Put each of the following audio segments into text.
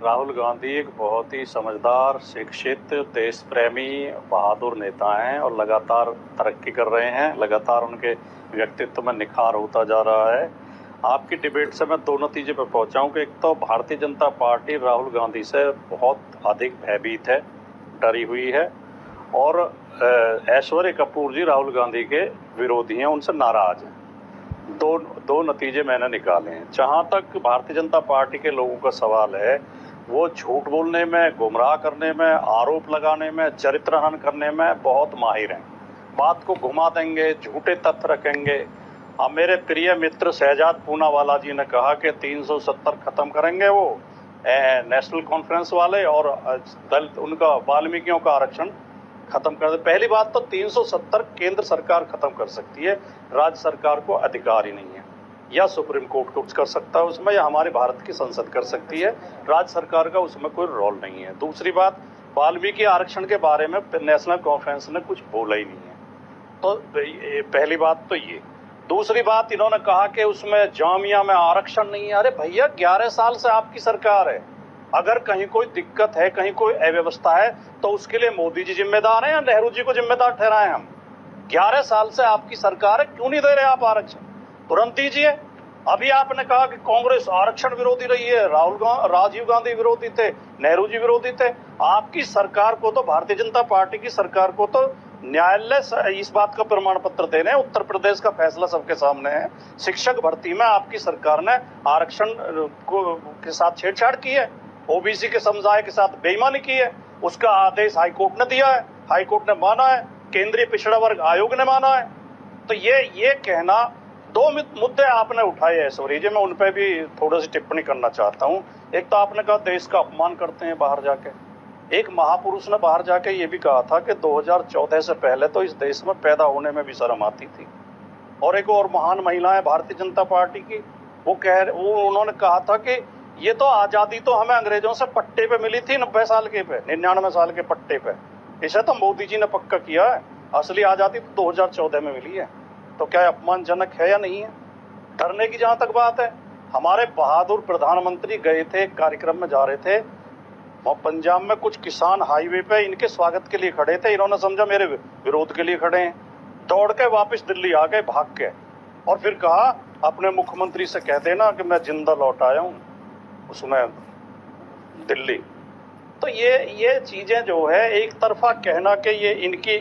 राहुल गांधी एक बहुत ही समझदार, शिक्षित, देश प्रेमी, बहादुर नेता हैं और लगातार तरक्की कर रहे हैं। लगातार उनके व्यक्तित्व में निखार होता जा रहा है। आपकी डिबेट से मैं दो नतीजे पर पहुंचा हूं कि एक तो भारतीय जनता पार्टी राहुल गांधी से बहुत अधिक भयभीत है, डरी हुई है, और ऐश्वर्य कपूर जी राहुल गांधी के विरोधी हैं, उनसे नाराज हैं। दो नतीजे मैंने निकाले हैं। जहां तक भारतीय जनता पार्टी के लोगों का सवाल है, वो झूठ बोलने में, गुमराह करने में, आरोप लगाने में, चरित्रहनन करने में बहुत माहिर हैं। बात को घुमा देंगे, झूठे तथ्य रखेंगे। अब मेरे प्रिय मित्र शहजाद पूनावाला जी ने कहा कि 370 खत्म करेंगे वो नेशनल कॉन्फ्रेंस वाले, और दलित उनका वाल्मीकियों का आरक्षण खत्म कर दे। पहली बात तो 370 केंद्र सरकार खत्म कर सकती है, राज्य सरकार को अधिकार ही नहीं है। या सुप्रीम कोर्ट कुछ कर सकता है उसमें, या हमारे भारत की संसद कर सकती है। राज्य सरकार का उसमें कोई रोल नहीं है। दूसरी बात, वाल्मीकि आरक्षण के बारे में नेशनल कॉन्फ्रेंस ने कुछ बोला ही नहीं है। तो पहली बात तो ये। दूसरी बात, इन्होंने कहा कि उसमें जामिया में आरक्षण नहीं है। अरे भैया, 11 साल से आपकी सरकार है। अगर कहीं कोई दिक्कत है, कहीं कोई अव्यवस्था है, तो उसके लिए मोदी जी जिम्मेदार हैं या नेहरू जी को जिम्मेदार ठहराएं हम? 11 साल से आपकी सरकार है, क्यों नहीं दे रहे आप आरक्षण? तुरंत दीजिए। अभी आपने कहा कि कांग्रेस आरक्षण विरोधी रही है, राजीव गांधी विरोधी थे, नेहरू जी विरोधी थे। आपकी सरकार को तो, भारतीय जनता पार्टी की सरकार को तो न्यायालय इस बात का प्रमाण पत्र दे रहे हैं। उत्तर प्रदेश का फैसला सबके सामने है। शिक्षक भर्ती में आपकी सरकार ने आरक्षण के साथ छेड़छाड़ की है, ओबीसी के समुदाय के साथ बेईमानी की है। उसका आदेश हाईकोर्ट ने दिया है, हाईकोर्ट ने माना है, केंद्रीय पिछड़ा वर्ग आयोग ने माना है। तो ये कहना, दो मुद्दे आपने उठाए ऐश्वर्या जी, मैं उन पर भी थोड़ी सी टिप्पणी करना चाहता हूं। एक तो आपने कहा देश का अपमान करते हैं बाहर जाके। एक महापुरुष ने बाहर जाके ये भी कहा था कि 2014 से पहले तो इस देश में पैदा होने में भी शर्म आती थी। और एक और महान महिला है भारतीय जनता पार्टी की, उन्होंने कहा था कि ये तो आजादी तो हमें अंग्रेजों से पट्टे पे मिली थी, 90 साल के पे, 99 साल के पट्टे पे। इसे तो मोदी जी ने पक्का किया है। असली आजादी तो 2014 में मिली है। तो क्या अपमानजनक है या नहीं है? डरने की जहां तक बात है, हमारे बहादुर प्रधानमंत्री गए थे, एक कार्यक्रम में जा रहे थे, पंजाब में कुछ किसान हाईवे पे इनके स्वागत के लिए खड़े थे। इन्होंने समझा मेरे विरोध के लिए खड़े हैं, दौड़ के वापस दिल्ली आ गए, भाग के। और फिर कहा अपने मुख्यमंत्री से कह देना कि मैं जिंदा लौट आया हूं उसमें दिल्ली। तो ये चीजें जो है, एक तरफा कहना कि ये इनकी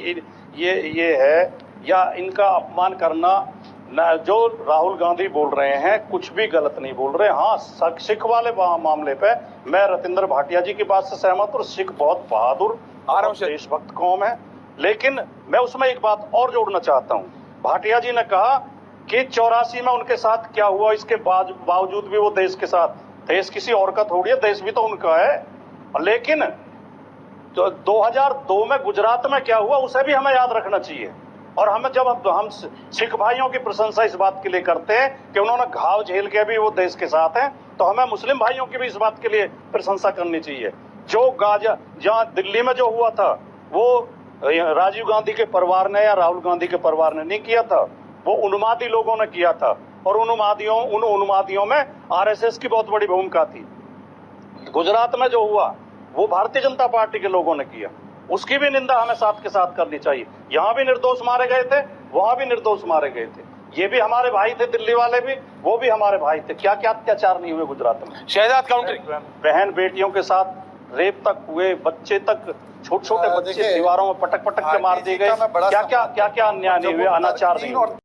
ये है, या इनका अपमान करना। जो राहुल गांधी बोल रहे हैं कुछ भी गलत नहीं बोल रहे। हाँ, सिख वाले मामले पे मैं रतिंदर भाटिया जी की बात से सहमत हूँ। सिख बहुत बहादुर और देशभक्त कौम है। लेकिन मैं उसमें एक बात और जोड़ना चाहता हूँ। भाटिया जी ने कहा कि 84 में उनके साथ क्या हुआ, इसके बावजूद भी वो देश के साथ, देश किसी और का थोड़ी है, देश भी तो उनका है। लेकिन तो 2002 में गुजरात में क्या हुआ उसे भी हमें याद रखना चाहिए। और हमें जब हम सिख भाइयों की प्रशंसा इस बात के लिए करते हैं कि उन्होंने घाव झेल के भी वो देश के साथ हैं, तो हमें मुस्लिम भाइयों की भी इस बात के लिए प्रशंसा करनी चाहिए। जो गाजा जहां दिल्ली में जो हुआ था, वो राजीव गांधी के परिवार ने या राहुल गांधी के परिवार ने नहीं किया था, वो उन्मादी लोगों ने किया था। और उन उन्मादियों में आरएसएस की बहुत बड़ी भूमिका थी। गुजरात में जो हुआ वो भारतीय जनता पार्टी के लोगों ने किया, उसकी भी निंदा हमें साथ के साथ करनी चाहिए। यहाँ भी निर्दोष मारे गए थे, वहां भी निर्दोष मारे गए थे। ये भी हमारे भाई थे, दिल्ली वाले भी, वो भी हमारे भाई थे। क्या क्या अत्याचार नहीं हुए गुजरात में? शहजाद काउंटरिंग, बहन बेटियों के साथ रेप तक हुए, बच्चे तक, छोटे छोटे बच्चे दीवारों में पटक के मार दिए गए। क्या क्या अन्याय नहीं हुए, अनाचार नहीं हुए।